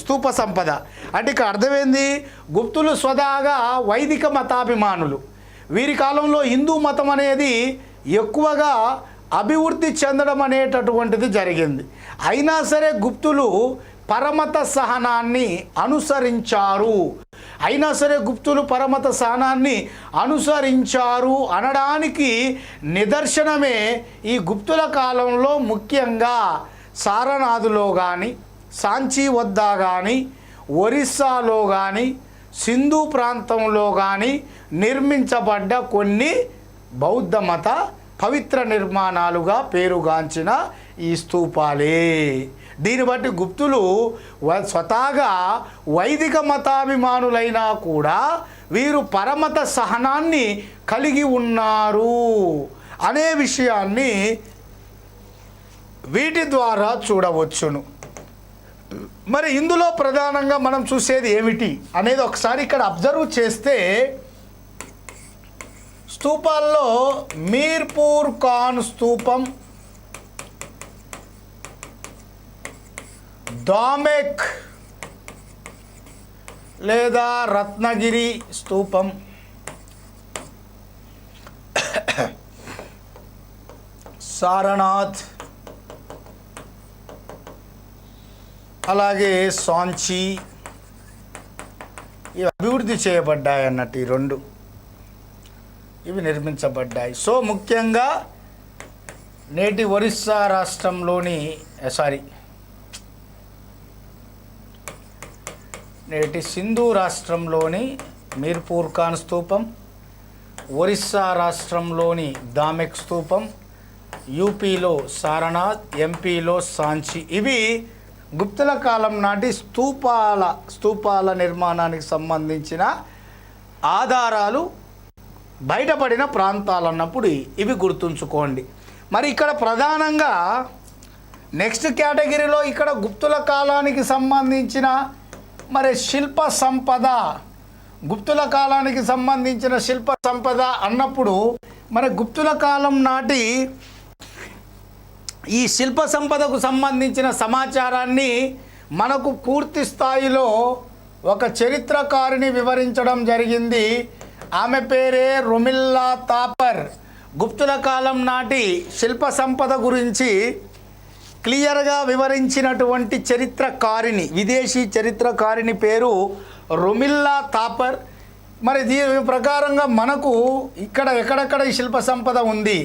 స్తూప సంపద అంటే ఇక్కడ అర్థమైంది, గుప్తులు స్వతహాగా వైదిక మతాభిమానులు. వీరి కాలంలో హిందూ మతం అనేది ఎక్కువగా అభివృద్ధి చెందడం అనేటటువంటిది జరిగింది. అయినా సరే గుప్తులు పరమత సహనాన్ని అనుసరించారు. అనడానికి నిదర్శనమే ఈ గుప్తుల కాలంలో ముఖ్యంగా సారనాథ్లో కానీ, సాంచీ వద్ద కానీ, ఒరిస్సాలో కానీ, సింధు ప్రాంతంలో కానీ నిర్మించబడ్డ కొన్ని బౌద్ధ మత పవిత్ర నిర్మాణాలుగా పేరుగాంచిన ఈ స్తూపాలే. దీన్ని బట్టి గుప్తులు స్వతహాగా వైదిక మతాభిమానులైనా కూడా వీరు పరమత సహనాన్ని కలిగి ఉన్నారు అనే విషయాన్ని వీటి ద్వారా చూడవచ్చును. మరి ఇందులో ప్రధానంగా మనం చూసేది ఏమిటి అనేది ఒకసారి ఇక్కడ అబ్జర్వ్ చేస్తే, స్తూపాల్లో మీర్పూర్ ఖాన్ స్తూపం, దామెక్ లేదా రత్నగిరి స్తూపం, సారనాథ్, అలాగే సాంచీ ఇవి అభివృద్ధి చేయబడ్డాయి అన్నట్టు. ఈ రెండు ఇవి నిర్మించబడ్డాయి. సో ముఖ్యంగా నేటి ఒరిస్సా రాష్ట్రంలోని నేటి సింధు రాష్ట్రంలోని మీర్పూర్ ఖాన్ స్తూపం, ఒరిస్సా రాష్ట్రంలోని దామెక్ స్తూపం, యూపీలో సారనాథ్, ఎంపీలో సాంచి, ఇవి గుప్తుల కాలం నాటి స్తూపాల నిర్మాణానికి సంబంధించిన ఆధారాలు బయటపడిన ప్రాంతాలు అన్నప్పుడు ఇవి గుర్తుంచుకోండి. మరి ఇక్కడ ప్రధానంగా నెక్స్ట్ కేటగిరీలో ఇక్కడ గుప్తుల కాలానికి సంబంధించిన మరి శిల్ప సంపద, గుప్తుల కాలానికి సంబంధించిన శిల్ప సంపద అన్నప్పుడు మరి గుప్తుల కాలం నాటి ఈ శిల్ప సంపదకు సంబంధించిన సమాచారాన్ని మనకు పూర్తి స్థాయిలో ఒక చరిత్రకారిని వివరించడం జరిగింది. ఆమె పేరే రొమిల్లా తాపర్. గుప్తుల కాలం నాటి శిల్ప సంపద గురించి క్లియర్గా వివరించినటువంటి చరిత్రకారిని, విదేశీ చరిత్రకారిని పేరు రొమిల్లా తాపర్. మరి దీని ప్రకారంగా మనకు ఇక్కడ ఎక్కడెక్కడ ఈ శిల్ప సంపద ఉంది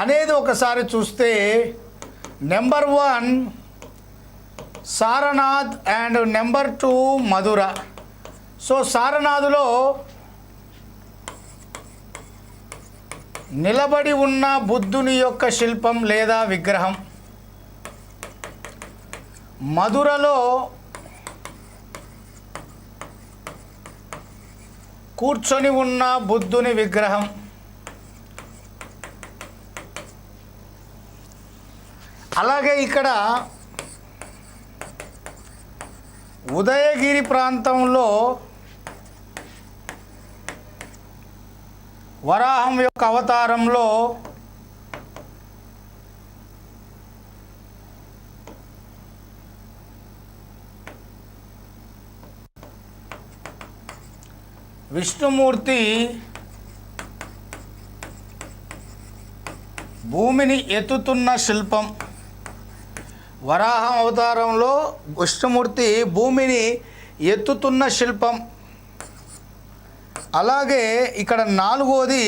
అనేది ఒకసారి చూస్తే, number 1 Sarnath and number 2 Mathura. So సారనాథ్లో నిలబడి ఉన్న బుద్ధుని యొక్క శిల్పం లేదా విగ్రహం, మధురలో కూర్చొని ఉన్న బుద్ధుని విగ్రహం, అలాగే ఇక్కడ ఉదయగిరి ప్రాంతంలో వరాహం యొక్క అవతారంలో విష్ణుమూర్తి భూమిని ఎత్తుతున్న శిల్పం, వరాహం అవతారంలో విష్ణుమూర్తి భూమిని ఎత్తుతున్న శిల్పం. అలాగే ఇక్కడ 4వది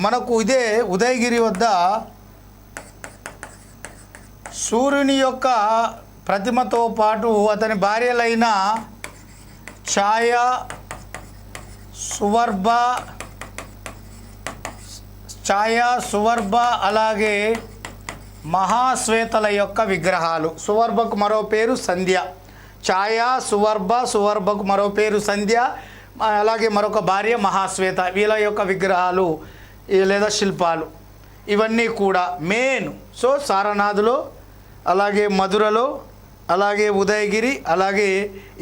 మనకు ఇదే ఉదయగిరి వద్ద సూర్యుని యొక్క ప్రతిమతో పాటు అతని భార్యలైన ఛాయ, సువర్భ అలాగే మహాశ్వేతల యొక్క విగ్రహాలు. సువర్భకు మరో పేరు సంధ్య. ఛాయ, సువర్భకు మరో పేరు సంధ్య, అలాగే మరొక భార్య మహాశ్వేత. వీళ్ళ యొక్క విగ్రహాలు లేదా శిల్పాలు ఇవన్నీ కూడా మెయిన్. సో సారనాథ్లో, అలాగే మధురలో, అలాగే ఉదయగిరి, అలాగే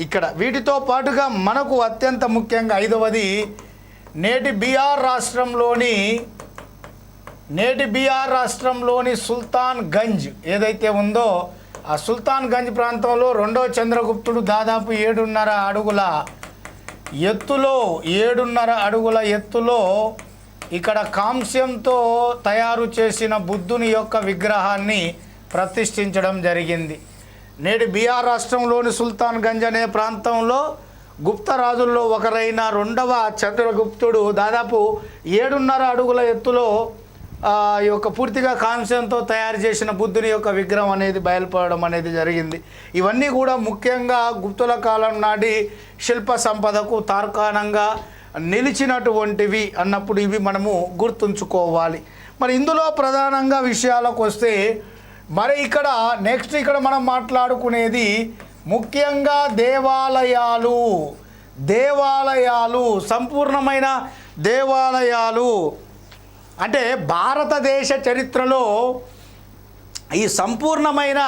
ఇక్కడ. వీటితో పాటుగా మనకు అత్యంత ముఖ్యంగా 5వది నేటి బీహార్ రాష్ట్రంలోని సుల్తాన్ గంజ్ ఏదైతే ఉందో ఆ సుల్తాన్ గంజ్ ప్రాంతంలో రెండో చంద్రగుప్తుడు దాదాపు 7.5 అడుగుల ఎత్తులో 7.5 అడుగుల ఎత్తులో ఇక్కడ కాంస్యంతో తయారు చేసిన బుద్ధుని యొక్క విగ్రహాన్ని ప్రతిష్ఠించడం జరిగింది. నేడు బీహార్ రాష్ట్రంలోని సుల్తాన్ గంజ్ అనే ప్రాంతంలో గుప్త రాజుల్లో ఒకరైన రెండవ చంద్రగుప్తుడు దాదాపు 7.5 అడుగుల ఎత్తులో ఈ యొక్క పూర్తిగా కాంస్యంతో తయారు చేసిన బుద్ధుని యొక్క విగ్రహం అనేది బయలుపడడం అనేది జరిగింది. ఇవన్నీ కూడా ముఖ్యంగా గుప్తుల కాలం నాటి శిల్ప సంపదకు తార్కాణంగా నిలిచినటువంటివి అన్నప్పుడు ఇవి మనము గుర్తుంచుకోవాలి. మరి ఇందులో ప్రధానంగా విషయాలకు వస్తే మరి ఇక్కడ నెక్స్ట్ ఇక్కడ మనం మాట్లాడుకునేది ముఖ్యంగా దేవాలయాలు సంపూర్ణమైన దేవాలయాలు అంటే భారతదేశ చరిత్రలో ఈ సంపూర్ణమైన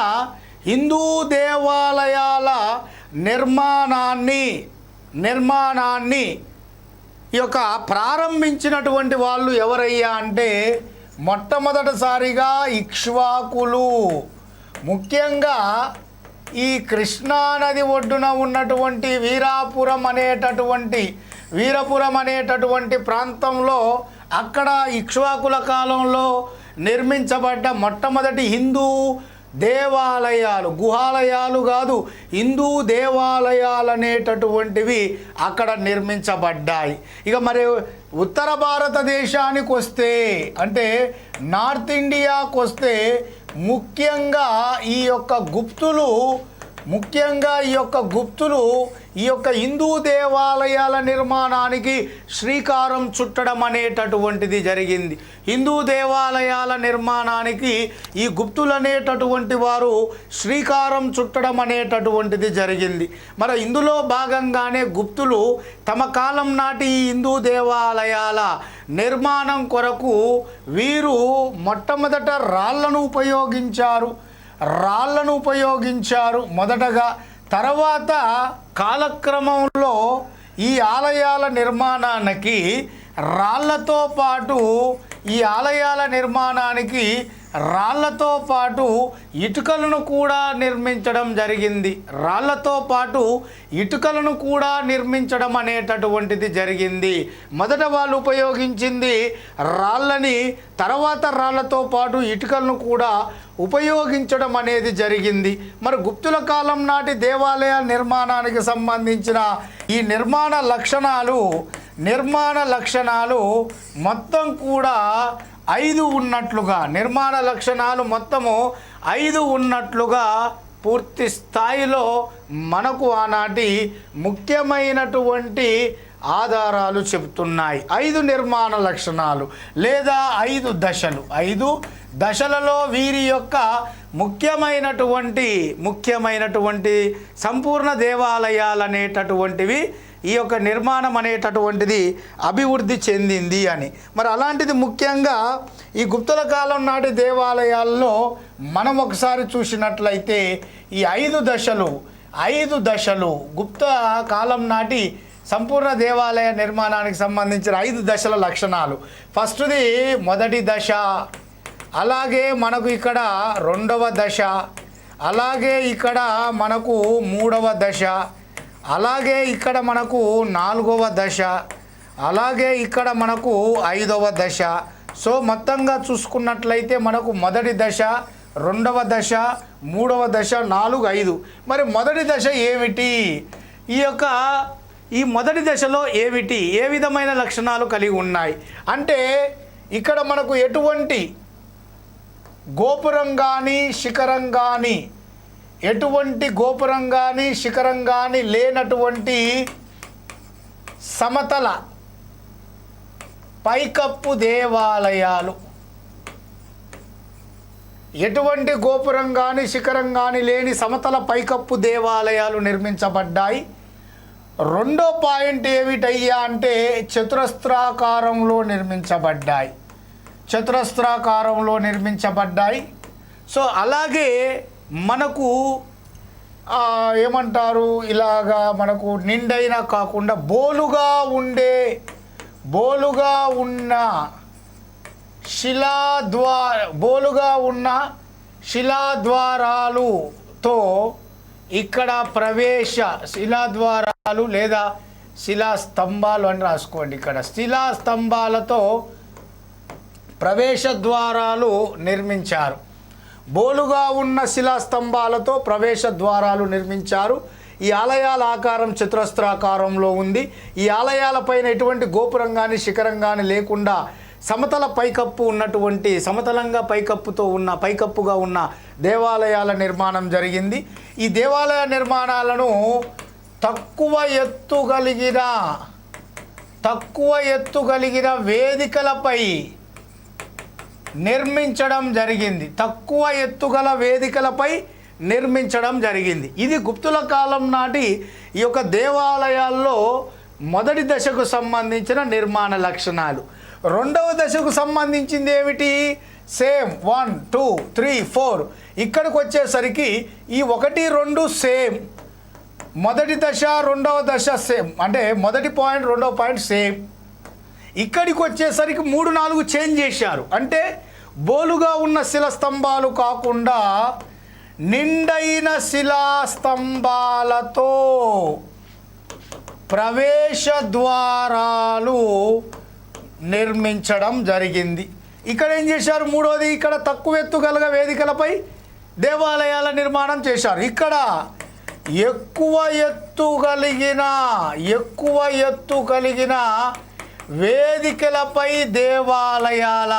హిందూ దేవాలయాల నిర్మాణాన్ని ఈ యొక్క ప్రారంభించినటువంటి వాళ్ళు ఎవరయ్యా అంటే మొట్టమొదటిసారిగా ఇక్ష్వాకులు. ముఖ్యంగా ఈ కృష్ణానది ఒడ్డున ఉన్నటువంటి వీరపురం అనేటటువంటి ప్రాంతంలో అక్కడ ఇక్ష్వాకుల కాలంలో నిర్మించబడ్డ మొట్టమొదటి హిందూ దేవాలయాలు, గుహాలయాలు కాదు, హిందూ దేవాలయాలు అనేటటువంటివి అక్కడ నిర్మించబడ్డాయి. ఇక మరి ఉత్తర భారతదేశానికి వస్తే అంటే నార్త్ ఇండియాకు వస్తే ముఖ్యంగా ఈ యొక్క గుప్తులు ఈ యొక్క హిందూ దేవాలయాల నిర్మాణానికి శ్రీకారం చుట్టడం అనేటటువంటిది జరిగింది. హిందూ దేవాలయాల నిర్మాణానికి ఈ గుప్తులు అనేటటువంటి వారు శ్రీకారం చుట్టడం అనేటటువంటిది జరిగింది. మరి ఇందులో భాగంగానే గుప్తులు తమ కాలం నాటి ఈ హిందూ దేవాలయాల నిర్మాణం కొరకు వీరు మొట్టమొదట రాళ్లను ఉపయోగించారు మొదటగా. తర్వాత కాలక్రమంలో ఈ ఆలయాల నిర్మాణానికి రాళ్లతో పాటు ఇటుకలను కూడా నిర్మించడం అనేటటువంటిది జరిగింది. మొదట వాళ్ళు ఉపయోగించింది రాళ్ళని, తర్వాత రాళ్లతో పాటు ఇటుకలను కూడా ఉపయోగించడం అనేది జరిగింది. మరి గుప్తుల కాలం నాటి దేవాలయ నిర్మాణానికి సంబంధించిన ఈ నిర్మాణ లక్షణాలు మొత్తం కూడా 5 ఉన్నట్లుగా, నిర్మాణ లక్షణాలు మొత్తము 5 ఉన్నట్లుగా పూర్తి స్థాయిలో మనకు ఆనాటి ముఖ్యమైనటువంటి ఆధారాలు చెబుతున్నాయి. 5 నిర్మాణ లక్షణాలు లేదా 5 దశలు. 5 దశలలో వీరి యొక్క ముఖ్యమైనటువంటి సంపూర్ణ దేవాలయాలు అనేటటువంటివి ఈ యొక్క నిర్మాణం అనేటటువంటిది అభివృద్ధి చెందింది అని. మరి అలాంటిది ముఖ్యంగా ఈ గుప్తుల కాలం నాటి దేవాలయాల్లో మనం ఒకసారి చూసినట్లయితే ఈ 5 దశలు గుప్త కాలం నాటి సంపూర్ణ దేవాలయ నిర్మాణానికి సంబంధించిన 5 దశల లక్షణాలు. ఫస్ట్ది మొదటి దశ, అలాగే మనకు ఇక్కడ రెండవ దశ, అలాగే ఇక్కడ మనకు మూడవ దశ, అలాగే ఇక్కడ మనకు నాలుగవ దశ, అలాగే ఇక్కడ మనకు 5వ దశ. సో మొత్తంగా చూసుకున్నట్లయితే మనకు మొదటి దశ, రెండవ దశ, మూడవ దశ, 4, 5. మరి మొదటి దశ ఏమిటి? ఈ మొదటి దశలో ఏ విధమైన లక్షణాలు కలిగి ఉన్నాయి అంటే ఇక్కడ మనకు ఎటువంటి గోపురం కానీ శిఖరం కానీ లేనటువంటి సమతల పైకప్పు దేవాలయాలు. ఎటువంటి గోపురం కానీ శిఖరం కానీ లేని సమతల పైకప్పు దేవాలయాలు నిర్మించబడ్డాయి. రెండో పాయింట్ ఏమిటయ్యా అంటే చతురస్రాకారంలో నిర్మించబడ్డాయి. సో అలాగే మనకు ఏమంటారు, ఇలాగా మనకు నిండైన కాకుండా బోలుగా ఉన్న శిలాద్వారాలు తో ఇక్కడ ప్రవేశ శిలాద్వారాలు లేదా శిలాస్తంభాలు అని రాసుకోండి. ఇక్కడ శిలాస్తంభాలతో ప్రవేశ ద్వారాలు నిర్మించారు. బోలుగా ఉన్న శిలాస్తంభాలతో ప్రవేశ ద్వారాలు నిర్మించారు. ఈ ఆలయాల ఆకారం చతురస్రాకారంలో ఉంది. ఈ ఆలయాలపైన ఎటువంటి గోపురం కానీ శిఖరం కానీ లేకుండా సమతల పైకప్పు ఉన్నటువంటి సమతలంగా పైకప్పుగా ఉన్న దేవాలయాల నిర్మాణం జరిగింది. ఈ దేవాలయ నిర్మాణాలను తక్కువ ఎత్తు కలిగిన వేదికలపై నిర్మించడం జరిగింది. తక్కువ ఎత్తుగల వేదికలపై నిర్మించడం జరిగింది. ఇది గుప్తుల కాలం నాటి ఈ యొక్క దేవాలయాల్లో మొదటి దశకు సంబంధించిన నిర్మాణ లక్షణాలు. రెండవ దశకు సంబంధించింది ఏమిటి? సేమ్ 1 2 3 4 ఇక్కడికి వచ్చేసరికి ఈ 1 2 సేమ్. మొదటి దశ రెండవ దశ సేమ్, అంటే మొదటి పాయింట్ రెండవ పాయింట్ సేమ్. ఇక్కడికి వచ్చేసరికి 3 4 చేంజ్ చేశారు. అంటే బోలుగా ఉన్న శిలాస్తంభాలు కాకుండా నిండైన శిలాస్తంభాలతో ప్రవేశ ద్వారాలు నిర్మించడం జరిగింది. ఇక్కడ ఏం చేశారు? మూడోది, ఇక్కడ తక్కువ ఎత్తుగల వేదికలపై దేవాలయాల నిర్మాణం చేశారు. ఇక్కడ ఎక్కువ ఎత్తు కలిగిన వేదికలపై దేవాలయాల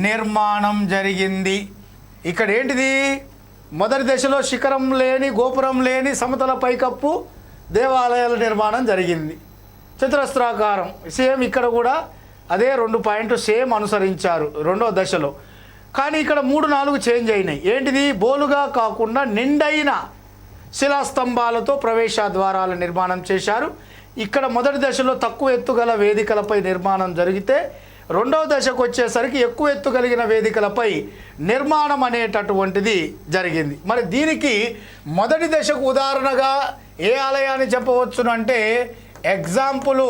నిర్మాణం జరిగింది. ఇక్కడ ఏంటిది? మొదటి దశలో శిఖరం లేని గోపురం లేని సమతల పైకప్పు దేవాలయాల నిర్మాణం జరిగింది. చతురస్రాకారం సేమ్. ఇక్కడ కూడా అదే 2 పాయింట్లు సేమ్ అనుసరించారు రెండవ దశలో. కానీ ఇక్కడ 3 4 చేంజ్ అయినాయి. ఏంటిది? బోలుగా కాకుండా నిండైన శిలాస్తంభాలతో ప్రవేశ ద్వారాల నిర్మాణం చేశారు. ఇక్కడ మొదటి దశలో తక్కువ ఎత్తుగల వేదికలపై నిర్మాణం జరిగితే రెండవ దశకు వచ్చేసరికి ఎక్కువ ఎత్తు కలిగిన వేదికలపై నిర్మాణం అనేటటువంటిది జరిగింది. మరి దీనికి మొదటి దశకు ఉదాహరణగా ఏ ఆలయాన్ని చెప్పవచ్చును అంటే, ఎగ్జాంపుల్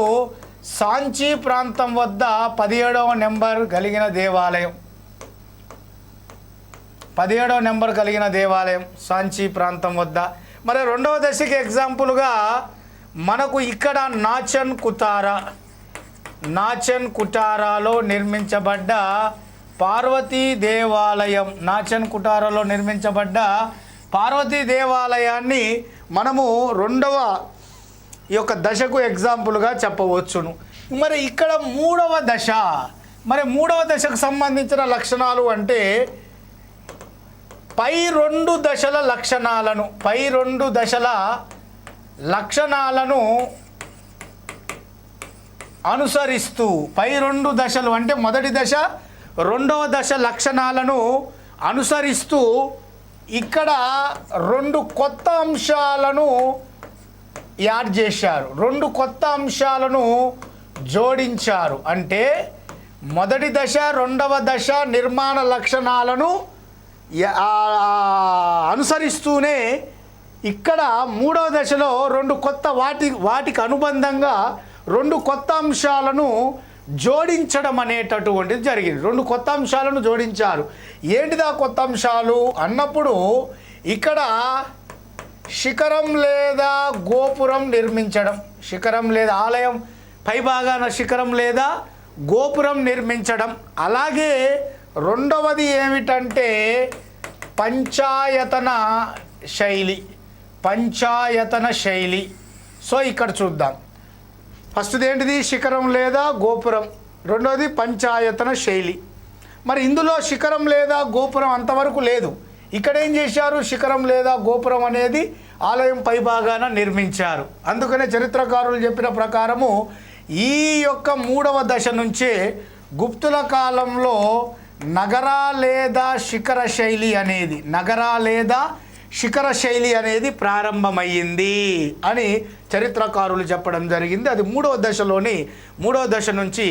సాంచీ ప్రాంతం వద్ద 17వ నెంబర్ కలిగిన దేవాలయం. 17వ నెంబర్ కలిగిన దేవాలయం సాంచీ ప్రాంతం వద్ద. మరి రెండవ దశకి ఎగ్జాంపుల్గా మనకు ఇక్కడ నాచన్ కుటారాలో నిర్మించబడ్డ పార్వతీ దేవాలయం. నాచన్ కుటారాలో నిర్మించబడ్డ పార్వతీ దేవాలయాన్ని మనము రెండవ ఈ యొక్క దశకు ఎగ్జాంపుల్గా చెప్పవచ్చును. మరి ఇక్కడ మూడవ దశకు సంబంధించిన లక్షణాలు అంటే పై 2 దశల లక్షణాలను అనుసరిస్తూ, పై 2 దశలు అంటే మొదటి దశ రెండవ దశ లక్షణాలను అనుసరిస్తూ ఇక్కడ 2 కొత్త అంశాలను యాడ్ చేశారు. 2 కొత్త అంశాలను జోడించారు. అంటే మొదటి దశ రెండవ దశ నిర్మాణ లక్షణాలను అనుసరిస్తూనే ఇక్కడ మూడవ దశలో 2 కొత్త వాటికి అనుబంధంగా 2 కొత్త అంశాలను జోడించడం అనేటటువంటిది జరిగింది. 2 కొత్త అంశాలను జోడించారు. ఏంటిదా కొత్త అంశాలు అన్నప్పుడు, ఇక్కడ శిఖరం లేదా గోపురం నిర్మించడం. శిఖరం లేదా ఆలయం పైభాగాన శిఖరం లేదా గోపురం నిర్మించడం. అలాగే రెండవది ఏమిటంటే పంచాయతన శైలి. సో ఇక్కడ చూద్దాం. ఫస్ట్ది ఏంటిది? శిఖరం లేదా గోపురం. రెండోది పంచాయతన శైలి. మరి ఇందులో శిఖరం లేదా గోపురం అంతవరకు లేదు. ఇక్కడ ఏం చేశారు? శిఖరం లేదా గోపురం అనేది ఆలయం పైభాగాన నిర్మించారు. అందుకనే చరిత్రకారులు చెప్పిన ప్రకారము ఈ యొక్క మూడవ దశ నుంచే గుప్తుల కాలంలో నగర లేదా శిఖర శైలి అనేది ప్రారంభమయ్యింది అని చరిత్రకారులు చెప్పడం జరిగింది. అది మూడవ దశ నుంచి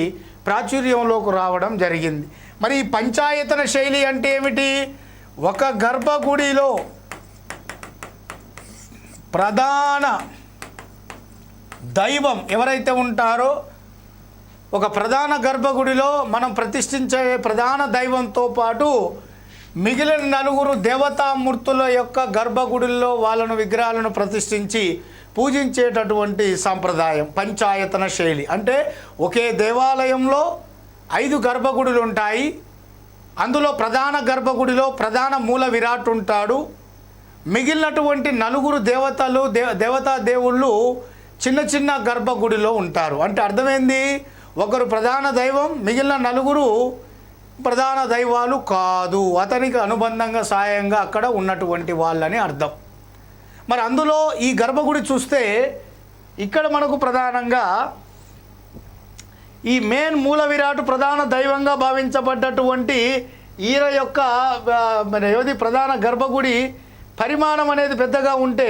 ప్రాచుర్యంలోకి రావడం జరిగింది. మరి ఈ పంచాయతన శైలి అంటే ఏమిటి? ఒక గర్భగుడిలో ప్రధాన దైవం ఎవరైతే ఉంటారో, ఒక ప్రధాన గర్భగుడిలో మనం ప్రతిష్ఠించే ప్రధాన దైవంతో పాటు మిగిలిన 4 దేవతామూర్తుల యొక్క గర్భగుడిలో వాళ్ళను విగ్రహాలను ప్రతిష్ఠించి పూజించేటటువంటి సాంప్రదాయం పంచాయతన శైలి. అంటే ఒకే దేవాలయంలో 5 గర్భగుడులు ఉంటాయి. అందులో ప్రధాన గర్భగుడిలో ప్రధాన మూల విరాట్ ఉంటాడు. మిగిలినటువంటి 4 దేవతా దేవుళ్ళు చిన్న చిన్న గర్భగుడిలో ఉంటారు. అంటే అర్థమైంది, ఒకరు ప్రధాన దైవం, మిగిలిన 4 ప్రధాన దైవాలు కాదు, అతనికి అనుబంధంగా సాయంగా అక్కడ ఉన్నటువంటి వాళ్ళని అర్థం. మరి అందులో ఈ గర్భగుడి చూస్తే ఇక్కడ మనకు ప్రధానంగా ఈ మెయిన్ మూల విరాట్ ప్రధాన దైవంగా భావించబడ్డటువంటి ఈయన యొక్క ఏది ప్రధాన గర్భగుడి పరిమాణం అనేది పెద్దగా ఉంటే,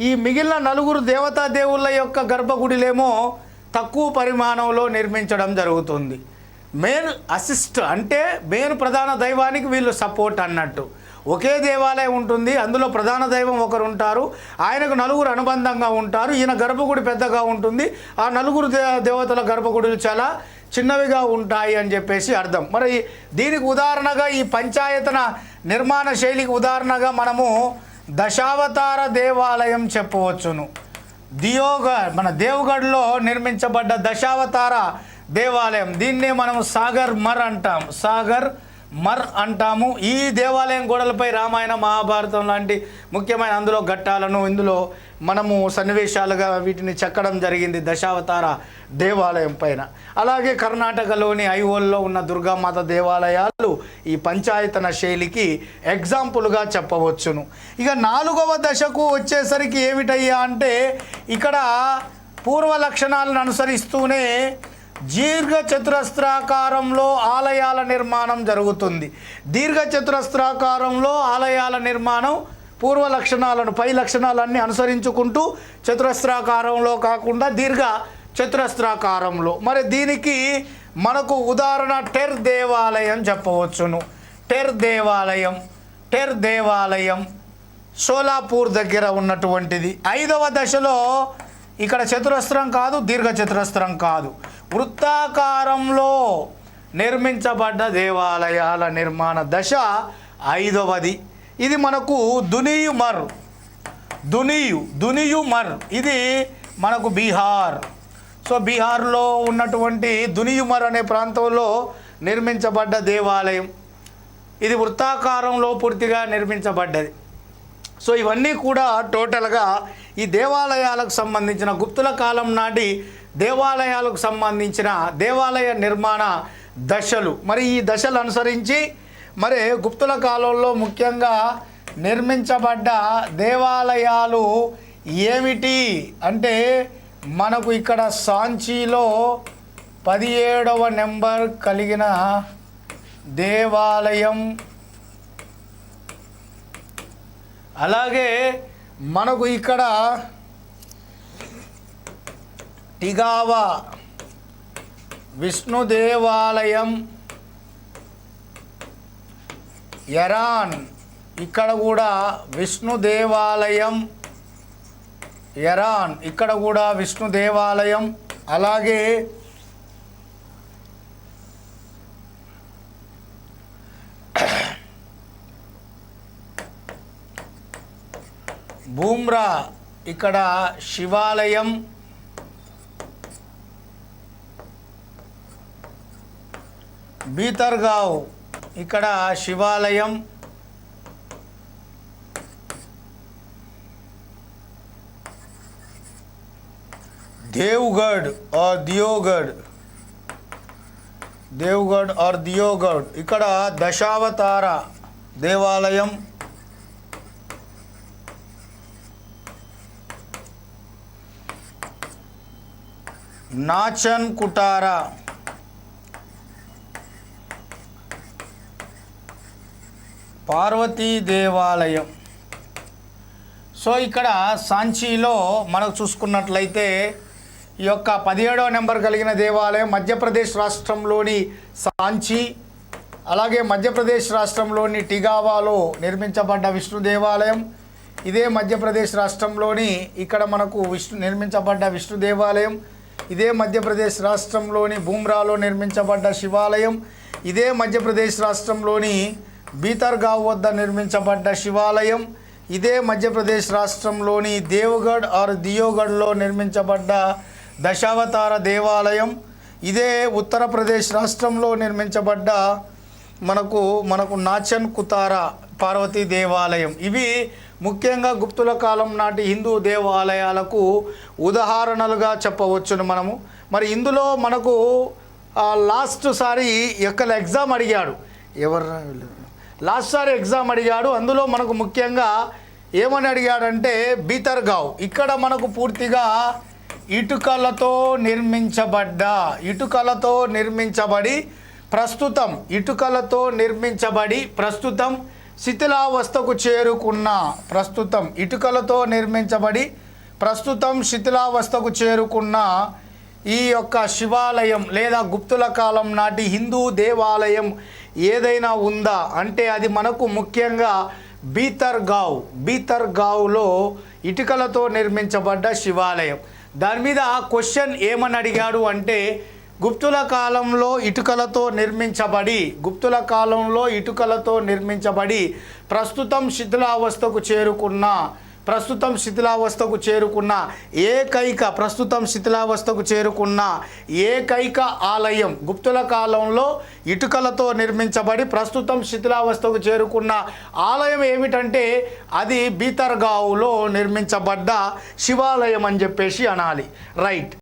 ఈ మిగిలిన 4 దేవతా దేవుళ్ళ యొక్క గర్భగుడిలేమో తక్కువ పరిమాణంలో నిర్మించడం జరుగుతుంది. మెయిన్ అసిస్ట్ అంటే మెయిన్ ప్రధాన దైవానికి వీళ్ళు సపోర్ట్ అన్నట్టు. ఒకే దేవాలయం ఉంటుంది, అందులో ప్రధాన దైవం ఒకరు ఉంటారు, ఆయనకు 4 అనుబంధంగా ఉంటారు. ఈయన గర్భగుడి పెద్దగా ఉంటుంది, ఆ 4 దేవతల గర్భగుడులు చాలా చిన్నవిగా ఉంటాయి అని చెప్పేసి అర్థం. మరి దీనికి ఉదాహరణగా ఈ పంచాయతన నిర్మాణ శైలికి ఉదాహరణగా మనము దశావతార దేవాలయం చెప్పవచ్చును. మన దేవగఢ్లో నిర్మించబడ్డ దశావతార దేవాలయం, దీన్నే మనము సాగర్ మర్ అంటాము. ఈ దేవాలయం గోడలపై రామాయణ మహాభారతం లాంటి ముఖ్యమైన అందులో ఘట్టాలను ఇందులో మనము సన్నివేశాలుగా వీటిని చెక్కడం జరిగింది దశావతార దేవాలయం పైన. అలాగే కర్ణాటకలోని ఐహోల్లో ఉన్న దుర్గామాత దేవాలయాలు ఈ పంచాయతన శైలికి ఎగ్జాంపుల్గా చెప్పవచ్చును. ఇక 4వ దశకు వచ్చేసరికి ఏమిటయ్యా అంటే, ఇక్కడ పూర్వ లక్షణాలను అనుసరిస్తూనే దీర్ఘ చతురస్రాకారంలో ఆలయాల నిర్మాణం జరుగుతుంది. దీర్ఘ చతురస్రాకారంలో ఆలయాల నిర్మాణం పూర్వ లక్షణాలను పై లక్షణాలన్నీ అనుసరించుకుంటూ చతురస్రాకారంలో కాకుండా దీర్ఘ చతురస్రాకారంలో. మరి దీనికి మనకు ఉదాహరణ టెర్ దేవాలయం చెప్పవచ్చును. టెర్ దేవాలయం సోలాపూర్ దగ్గర ఉన్నటువంటిది. 5వ దశలో ఇక్కడ చతురస్రం కాదు, దీర్ఘ చతురస్రం కాదు, వృత్తాకారంలో నిర్మించబడ్డ దేవాలయాల నిర్మాణ దశ 5వది. ఇది మనకు దునియుమర్, ఇది మనకు బీహార్. సో బీహార్లో ఉన్నటువంటి దునియుమర్ అనే ప్రాంతంలో నిర్మించబడ్డ దేవాలయం. ఇది వృత్తాకారంలో పూర్తిగా నిర్మించబడ్డది. సో ఇవన్నీ కూడా టోటల్గా ఈ దేవాలయాలకు సంబంధించిన గుప్తుల కాలం నాటి దేవాలయాలకు సంబంధించిన దేవాలయ నిర్మాణ దశలు. మరి ఈ దశలు అనుసరించి మరి గుప్తుల కాలంలో ముఖ్యంగా నిర్మించబడ్డ దేవాలయాలు ఏమిటి అంటే, మనకు ఇక్కడ సాంచీలో 17వ నెంబర్ కలిగిన దేవాలయం, అలాగే మనకు ఇక్కడ టిగావా విష్ణు దేవాలయం, ఎరాన్ ఇక్కడ కూడా విష్ణు దేవాలయం, ఇక్కడ కూడా విష్ణు దేవాలయం, అలాగే బూమ్రా ఇక్కడ శివాలయం, బీతర్గావ్ ఇక్కడ శివాలయం, దేవ్గఢ్ ఆర్ దియోగఢ్ ఇక్కడ దశావతార దేవాలయం, నాచన్ కుటారా పార్వతీ దేవాలయం. సో ఇక్కడ సాంచీలో మనకు చూసుకున్నట్లయితే ఈ యొక్క 17వ నెంబర్ కలిగిన దేవాలయం మధ్యప్రదేశ్ రాష్ట్రంలోని సాంచీ, అలాగే మధ్యప్రదేశ్ రాష్ట్రంలోని టిగావాలో నిర్మించబడ్డ విష్ణు దేవాలయం, ఇదే మధ్యప్రదేశ్ రాష్ట్రంలోని ఇక్కడ మనకు నిర్మించబడ్డ విష్ణు దేవాలయం, ఇదే మధ్యప్రదేశ్ రాష్ట్రంలోని బూమ్రాలో నిర్మించబడ్డ శివాలయం, ఇదే మధ్యప్రదేశ్ రాష్ట్రంలోని బీతర్గావ్ వద్ద నిర్మించబడ్డ శివాలయం. ఇదే మధ్యప్రదేశ్ రాష్ట్రంలోని దేవగఢ్ ఆర్ దియోగఢ్లో నిర్మించబడ్డ దశావతార దేవాలయం. ఇదే ఉత్తరప్రదేశ్ రాష్ట్రంలో నిర్మించబడ్డ మనకు నాచన్ కుతారా పార్వతీ దేవాలయం. ఇవి ముఖ్యంగా గుప్తుల కాలం నాటి హిందూ దేవాలయాలకు ఉదాహరణలుగా చెప్పవచ్చును మనము. మరి ఇందులో మనకు లాస్ట్ సారి ఎగ్జామ్ అడిగాడు, లాస్ట్ సారి ఎగ్జామ్ అడిగాడు. అందులో మనకు ముఖ్యంగా ఏమని అడిగాడంటే బీతర్గావ్, ఇక్కడ మనకు పూర్తిగా ఇటుకలతో నిర్మించబడి ప్రస్తుతం శిథిలావస్థకు చేరుకున్న ఈ యొక్క శివాలయం లేదా గుప్తుల కాలం నాటి హిందూ దేవాలయం ఏదైనా ఉందా అంటే అది మనకు ముఖ్యంగా బీతర్గావ్లో ఇటుకలతో నిర్మించబడ్డ శివాలయం. దాని మీద క్వశ్చన్ ఏమని అడిగాడు అంటే గుప్తుల కాలంలో ఇటుకలతో నిర్మించబడి ప్రస్తుతం శిథిలావస్థకు చేరుకున్న ఏకైక ఆలయం, గుప్తుల కాలంలో ఇటుకలతో నిర్మించబడి ప్రస్తుతం శిథిలావస్థకు చేరుకున్న ఆలయం ఏమిటంటే అది బీతర్గావ్లో నిర్మించబడ్డ శివాలయం అని చెప్పేసి అనాలి. రైట్.